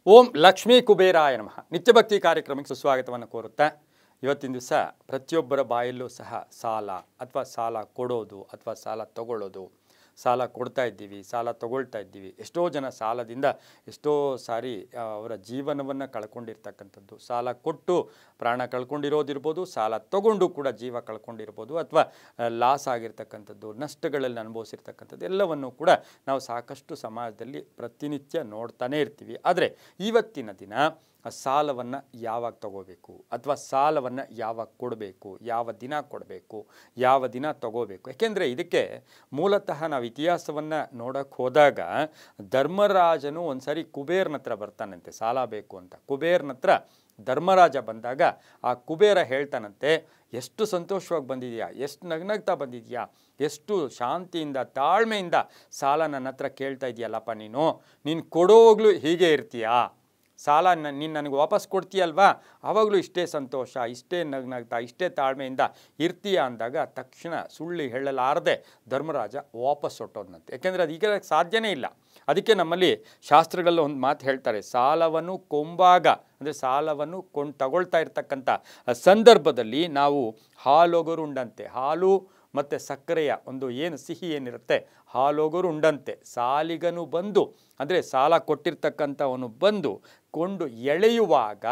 ಓಂ ಲಕ್ಷ್ಮೀ ಕುಬೇರಾಯ ನಮಃ. ನಿತ್ಯಭಕ್ತಿ ಕಾರ್ಯಕ್ರಮಕ್ಕೆ ಸುಸ್ವಾಗತವನ್ನು ಕೋರುತ್ತಾ ಇವತ್ತಿನ ದಿವಸ ಪ್ರತಿಯೊಬ್ಬರ ಬಾಯಲ್ಲೂ ಸಹ ಸಾಲ ಅಥವಾ ಸಾಲ ಕೊಡೋದು ಅಥವಾ ಸಾಲ ತಗೊಳ್ಳೋದು, ಸಾಲ ಕೊಡ್ತಾ ಇದ್ದೀವಿ, ಸಾಲ ತಗೊಳ್ತಾ ಇದ್ದೀವಿ. ಎಷ್ಟೋ ಜನ ಸಾಲದಿಂದ ಎಷ್ಟೋ ಸಾರಿ ಅವರ ಜೀವನವನ್ನು ಕಳ್ಕೊಂಡಿರ್ತಕ್ಕಂಥದ್ದು, ಸಾಲ ಕೊಟ್ಟು ಪ್ರಾಣ ಕಳ್ಕೊಂಡಿರೋದಿರ್ಬೋದು, ಸಾಲ ತಗೊಂಡು ಕೂಡ ಜೀವ ಕಳ್ಕೊಂಡಿರ್ಬೋದು, ಅಥವಾ ಲಾಸ್ ಆಗಿರ್ತಕ್ಕಂಥದ್ದು, ನಷ್ಟಗಳಲ್ಲಿ ಅನುಭವಿಸಿರ್ತಕ್ಕಂಥದ್ದು ಎಲ್ಲವನ್ನು ಕೂಡ ನಾವು ಸಾಕಷ್ಟು ಸಮಾಜದಲ್ಲಿ ಪ್ರತಿನಿತ್ಯ ನೋಡ್ತಾನೇ ಇರ್ತೀವಿ. ಆದರೆ ಇವತ್ತಿನ ದಿನ ಸಾಲವನ್ನು ಯಾವಾಗ ತಗೋಬೇಕು ಅಥವಾ ಸಾಲವನ್ನು ಯಾವಾಗ ಕೊಡಬೇಕು, ಯಾವ ದಿನ ಕೊಡಬೇಕು, ಯಾವ ದಿನ ತಗೋಬೇಕು. ಯಾಕೆಂದರೆ ಇದಕ್ಕೆ ಮೂಲತಃ ನಾವು ಇತಿಹಾಸವನ್ನು ನೋಡೋಕ್ಕೆ ಹೋದಾಗ ಧರ್ಮರಾಜನು ಒಂದು ಸಾರಿ ಕುಬೇರನ ಹತ್ರ ಬರ್ತಾನಂತೆ ಸಾಲ ಬೇಕು ಅಂತ. ಕುಬೇರನ ಹತ್ರ ಧರ್ಮರಾಜ ಬಂದಾಗ ಆ ಕುಬೇರ ಹೇಳ್ತಾನಂತೆ, ಎಷ್ಟು ಸಂತೋಷವಾಗಿ ಬಂದಿದೆಯಾ, ಎಷ್ಟು ನಗ್ನಗ್ತಾ ಬಂದಿದೆಯಾ, ಎಷ್ಟು ಶಾಂತಿಯಿಂದ ತಾಳ್ಮೆಯಿಂದ ಸಾಲ ನನ್ನ ಹತ್ರ ಕೇಳ್ತಾ ಇದೆಯಲ್ಲಪ್ಪ, ನೀನು ಕೊಡೋವಾಗಲೂ ಹೀಗೆ ಇರ್ತೀಯಾ, ಸಾಲ ನೀನು ನನಗೆ ವಾಪಸ್ ಕೊಡ್ತೀಯಲ್ವಾ, ಆವಾಗಲೂ ಇಷ್ಟೇ ಸಂತೋಷ, ಇಷ್ಟೇ ನಗ್ನಗ್ತಾ, ಇಷ್ಟೇ ತಾಳ್ಮೆಯಿಂದ ಇರ್ತೀಯ ಅಂದಾಗ ತಕ್ಷಣ ಸುಳ್ಳು ಹೇಳಲಾರದೆ ಧರ್ಮರಾಜ ವಾಪಸ್ ಹೊಟ್ಟೋದ್ನಂತೆ. ಯಾಕೆಂದರೆ ಅದು ಈಗ ಸಾಧ್ಯನೇ ಇಲ್ಲ. ಅದಕ್ಕೆ ನಮ್ಮಲ್ಲಿ ಶಾಸ್ತ್ರಗಳಲ್ಲಿ ಒಂದು ಮಾತು ಹೇಳ್ತಾರೆ, ಸಾಲವನ್ನು ಕೊಂಬಾಗ ಅಂದರೆ ಸಾಲವನ್ನು ತಗೊಳ್ತಾ ಇರ್ತಕ್ಕಂಥ ಸಂದರ್ಭದಲ್ಲಿ ನಾವು ಹಾಲೊಗರು ಉಂಡಂತೆ, ಹಾಲು ಮತ್ತು ಸಕ್ಕರೆಯ ಒಂದು ಏನು ಸಿಹಿ ಏನಿರುತ್ತೆ, ಹಾಲೊಗರು ಉಂಡಂತೆ ಸಾಲಿಗನು ಬಂದು ಅಂದರೆ ಸಾಲ ಕೊಟ್ಟಿರ್ತಕ್ಕಂಥವನು ಬಂದು ಕೊಂಡು ಎಳೆಯುವಾಗ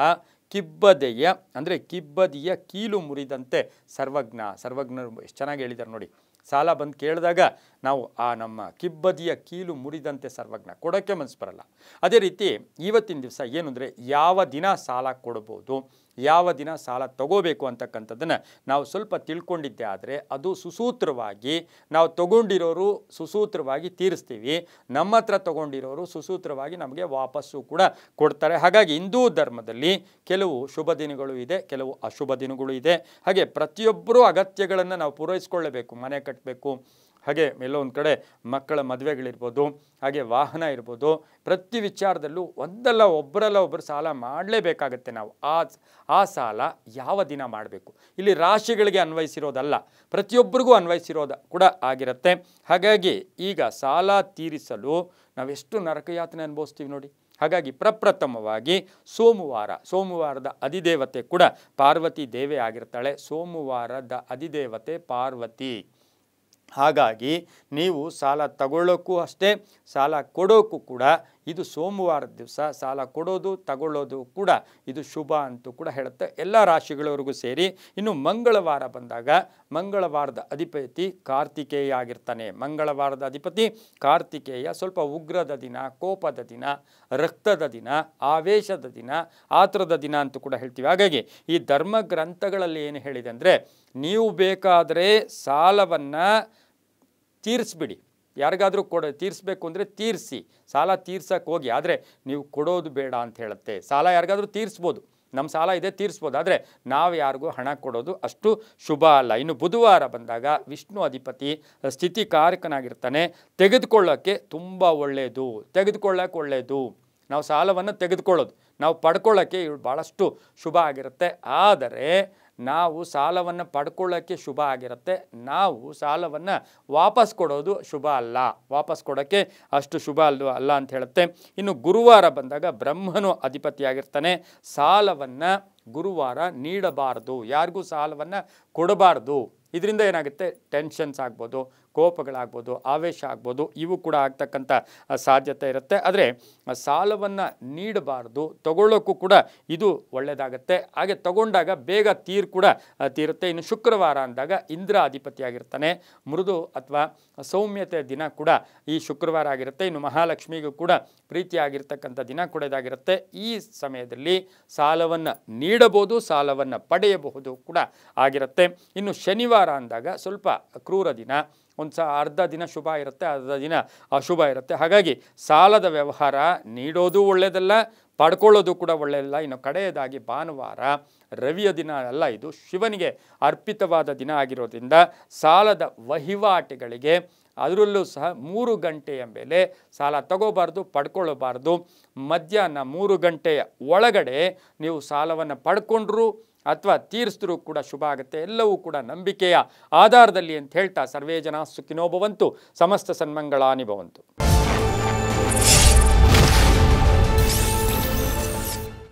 ಕಿಬ್ಬದೆಯ ಅಂದರೆ ಕಿಬ್ಬದಿಯ ಕೀಲು ಮುರಿದಂತೆ ಸರ್ವಜ್ಞರು ಎಷ್ಟು ಚೆನ್ನಾಗಿ ಹೇಳಿದ್ದಾರೆ ನೋಡಿ. ಸಾಲ ಬಂದು ಕೇಳಿದಾಗ ನಾವು ಆ ನಮ್ಮ ಕಿಬ್ಬದಿಯ ಕೀಲು ಮುರಿದಂತೆ ಸರ್ವಜ್ಞ, ಕೊಡೋಕ್ಕೆ ಮನಸ್ಸು ಬರಲ್ಲ. ಅದೇ ರೀತಿ ಇವತ್ತಿನ ದಿವಸ ಏನು ಅಂದರೆ ಯಾವ ದಿನ ಸಾಲ ಕೊಡ್ಬೋದು, ಯಾವ ದಿನ ಸಾಲ ತಗೋಬೇಕು ಅಂತಕ್ಕಂಥದ್ದನ್ನು ನಾವು ಸ್ವಲ್ಪ ತಿಳ್ಕೊಂಡಿದ್ದೆ ಆದರೆ ಅದು ಸುಸೂತ್ರವಾಗಿ ನಾವು ತಗೊಂಡಿರೋರು ಸುಸೂತ್ರವಾಗಿ ತೀರಿಸ್ತೀವಿ, ನಮ್ಮ ಹತ್ರ ತಗೊಂಡಿರೋರು ಸುಸೂತ್ರವಾಗಿ ನಮಗೆ ವಾಪಸ್ಸು ಕೂಡ ಕೊಡ್ತಾರೆ. ಹಾಗಾಗಿ ಹಿಂದೂ ಧರ್ಮದಲ್ಲಿ ಕೆಲವು ಶುಭ ದಿನಗಳು ಇದೆ, ಕೆಲವು ಅಶುಭ ದಿನಗಳು ಇದೆ. ಹಾಗೆ ಪ್ರತಿಯೊಬ್ಬರೂ ಅಗತ್ಯಗಳನ್ನು ನಾವು ಪೂರೈಸ್ಕೊಳ್ಳಬೇಕು. ಮನೆ ಕಟ್ಟಬೇಕು, ಹಾಗೆ ಎಲ್ಲೋ ಒಂದು ಕಡೆ ಮಕ್ಕಳ ಮದುವೆಗಳಿರ್ಬೋದು, ಹಾಗೆ ವಾಹನ ಇರ್ಬೋದು, ಪ್ರತಿ ವಿಚಾರದಲ್ಲೂ ಒಂದಲ್ಲ ಒಬ್ಬರು ಸಾಲ ಮಾಡಲೇಬೇಕಾಗತ್ತೆ. ನಾವು ಆ ಸಾಲ ಯಾವ ದಿನ ಮಾಡಬೇಕು, ಇಲ್ಲಿ ರಾಶಿಗಳಿಗೆ ಅನ್ವಯಿಸಿರೋದಲ್ಲ, ಪ್ರತಿಯೊಬ್ಬರಿಗೂ ಅನ್ವಯಿಸಿರೋದು ಕೂಡ ಆಗಿರುತ್ತೆ. ಹಾಗಾಗಿ ಈಗ ಸಾಲ ತೀರಿಸಲು ನಾವೆಷ್ಟು ನರಕಯಾತನೆ ಅನುಭವಿಸ್ತೀವಿ ನೋಡಿ. ಹಾಗಾಗಿ ಪ್ರಪ್ರಥಮವಾಗಿ ಸೋಮವಾರದ ಅಧಿದೇವತೆ ಕೂಡ ಪಾರ್ವತಿ ದೇವಿ ಆಗಿರ್ತಾಳೆ. ಸೋಮವಾರದ ಅಧಿದೇವತೆ ಪಾರ್ವತಿ. ಹಾಗಾಗಿ ನೀವು ಸಾಲ ತಗೊಳ್ಳೋಕ್ಕೂ ಅಷ್ಟೇ, ಸಾಲ ಕೊಡೋಕ್ಕೂ ಕೂಡ ಇದು ಸೋಮವಾರದ ದಿವಸ ಸಾಲ ಕೊಡೋದು ತಗೊಳ್ಳೋದು ಕೂಡ ಇದು ಶುಭ ಅಂತೂ ಕೂಡ ಹೇಳುತ್ತೆ ಎಲ್ಲ ರಾಶಿಗಳವರೆಗೂ ಸೇರಿ. ಇನ್ನು ಮಂಗಳವಾರ ಬಂದಾಗ ಮಂಗಳವಾರದ ಅಧಿಪತಿ ಕಾರ್ತಿಕೇಯ ಆಗಿರ್ತಾನೆ. ಮಂಗಳವಾರದ ಅಧಿಪತಿ ಕಾರ್ತಿಕೇಯ ಸ್ವಲ್ಪ ಉಗ್ರದ ದಿನ, ಕೋಪದ ದಿನ, ರಕ್ತದ ದಿನ, ಆವೇಶದ ದಿನ, ಆತುರದ ದಿನ ಅಂತೂ ಕೂಡ ಹೇಳ್ತೀವಿ. ಹಾಗಾಗಿ ಈ ಧರ್ಮ ಗ್ರಂಥಗಳಲ್ಲಿ ಏನು ಹೇಳಿದೆ ಅಂದರೆ, ನೀವು ಬೇಕಾದರೆ ಸಾಲವನ್ನು ತೀರಿಸ್ಬಿಡಿ, ಯಾರಿಗಾದರೂ ತೀರಿಸ್ಬೇಕು ಅಂದರೆ ತೀರಿಸಿ, ಸಾಲ ತೀರ್ಸಕ್ಕೆ ಹೋಗಿ, ಆದರೆ ನೀವು ಕೊಡೋದು ಬೇಡ ಅಂತ ಹೇಳುತ್ತೆ. ಸಾಲ ಯಾರಿಗಾದರೂ ತೀರಿಸ್ಬೋದು, ನಮ್ಮ ಸಾಲ ಇದೆ ತೀರಿಸ್ಬೋದು, ಆದರೆ ನಾವು ಯಾರಿಗೂ ಹಣ ಕೊಡೋದು ಅಷ್ಟು ಶುಭ ಅಲ್ಲ. ಇನ್ನು ಬುಧವಾರ ಬಂದಾಗ ವಿಷ್ಣು ಅಧಿಪತಿ ಸ್ಥಿತಿಕಾರಕನಾಗಿರ್ತಾನೆ. ತೆಗೆದುಕೊಳ್ಳೋಕ್ಕೆ ತುಂಬ ಒಳ್ಳೆಯದು. ನಾವು ಸಾಲವನ್ನು ತೆಗೆದುಕೊಳ್ಳೋದು, ನಾವು ಪಡ್ಕೊಳ್ಳೋಕ್ಕೆ ಭಾಳಷ್ಟು ಶುಭ ಆಗಿರುತ್ತೆ. ಆದರೆ ನಾವು ಸಾಲವನ್ನು ಪಡ್ಕೊಳ್ಳೋಕ್ಕೆ ಶುಭ ಆಗಿರುತ್ತೆ, ನಾವು ಸಾಲವನ್ನು ವಾಪಸ್ ಕೊಡೋದು ಶುಭ ಅಲ್ಲ, ವಾಪಸ್ ಕೊಡೋಕ್ಕೆ ಅಷ್ಟು ಶುಭ ಅಲ್ಲ ಅಂತ ಹೇಳುತ್ತೆ. ಇನ್ನು ಗುರುವಾರ ಬಂದಾಗ ಬ್ರಹ್ಮನು ಅಧಿಪತಿಯಾಗಿರ್ತಾನೆ. ಸಾಲವನ್ನು ಗುರುವಾರ ನೀಡಬಾರ್ದು, ಯಾರಿಗೂ ಸಾಲವನ್ನು ಕೊಡಬಾರ್ದು. ಇದರಿಂದ ಏನಾಗುತ್ತೆ, ಟೆನ್ಷನ್ಸ್ ಆಗ್ಬೋದು, ಕೋಪಗಳಾಗ್ಬೋದು, ಆವೇಶ ಆಗ್ಬೋದು, ಇವು ಕೂಡ ಆಗ್ತಕ್ಕಂಥ ಸಾಧ್ಯತೆ ಇರುತ್ತೆ. ಆದರೆ ಸಾಲವನ್ನು ನೀಡಬಾರ್ದು, ತಗೊಳ್ಳೋಕ್ಕೂ ಕೂಡ ಇದು ಒಳ್ಳೆಯದಾಗತ್ತೆ. ಹಾಗೆ ತಗೊಂಡಾಗ ಬೇಗ ಕೂಡ ತೀರುತ್ತೆ. ಇನ್ನು ಶುಕ್ರವಾರ ಅಂದಾಗ ಇಂದ್ರ ಅಧಿಪತಿಯಾಗಿರ್ತಾನೆ. ಮೃದು ಅಥವಾ ಸೌಮ್ಯತೆ ದಿನ ಕೂಡ ಈ ಶುಕ್ರವಾರ ಆಗಿರುತ್ತೆ. ಇನ್ನು ಮಹಾಲಕ್ಷ್ಮಿಗೂ ಕೂಡ ಪ್ರೀತಿಯಾಗಿರ್ತಕ್ಕಂಥ ದಿನ ಕೂಡ ಇದಾಗಿರುತ್ತೆ. ಈ ಸಮಯದಲ್ಲಿ ಸಾಲವನ್ನು ನೀಡಬಹುದು, ಸಾಲವನ್ನು ಪಡೆಯಬಹುದು ಕೂಡ ಆಗಿರುತ್ತೆ. ಇನ್ನು ಶನಿವಾರ ಅಂದಾಗ ಸ್ವಲ್ಪ ಕ್ರೂರ ದಿನ, ಅರ್ಧ ದಿನ ಶುಭ ಇರುತ್ತೆ, ಅರ್ಧ ದಿನ ಅಶುಭ ಇರುತ್ತೆ. ಹಾಗಾಗಿ ಸಾಲದ ವ್ಯವಹಾರ ನೀಡೋದು ಒಳ್ಳೆಯದಲ್ಲ, ಪಡ್ಕೊಳ್ಳೋದು ಕೂಡ ಒಳ್ಳೆಯದಲ್ಲ. ಇನ್ನು ಕಡೆಯದಾಗಿ ಭಾನುವಾರ ರವಿಯ ದಿನ ಅಲ್ಲ, ಇದು ಶಿವನಿಗೆ ಅರ್ಪಿತವಾದ ದಿನ ಆಗಿರೋದ್ರಿಂದ ಸಾಲದ ವಹಿವಾಟುಗಳಿಗೆ ಅದರಲ್ಲೂ ಸಹ 3 ಗಂಟೆಯ ಮೇಲೆ ಸಾಲ ತಗೋಬಾರ್ದು, ಪಡ್ಕೊಳ್ಳಬಾರ್ದು. ಮಧ್ಯಾಹ್ನ 3 ಗಂಟೆಯ ಒಳಗಡೆ ನೀವು ಸಾಲವನ್ನು ಪಡ್ಕೊಂಡ್ರು ಅಥವಾ ತೀರಿಸಿದ್ರೂ ಕೂಡ ಶುಭ ಆಗುತ್ತೆ. ಎಲ್ಲವೂ ಕೂಡ ನಂಬಿಕೆಯ ಆಧಾರದಲ್ಲಿ ಅಂತ ಹೇಳ್ತಾ ಸರ್ವೇ ಜನ ಸುಖಿನೋ ಭವಂತು, ಸಮಸ್ತ ಸನ್ಮಂಗಳಾನಿ ಭವಂತು.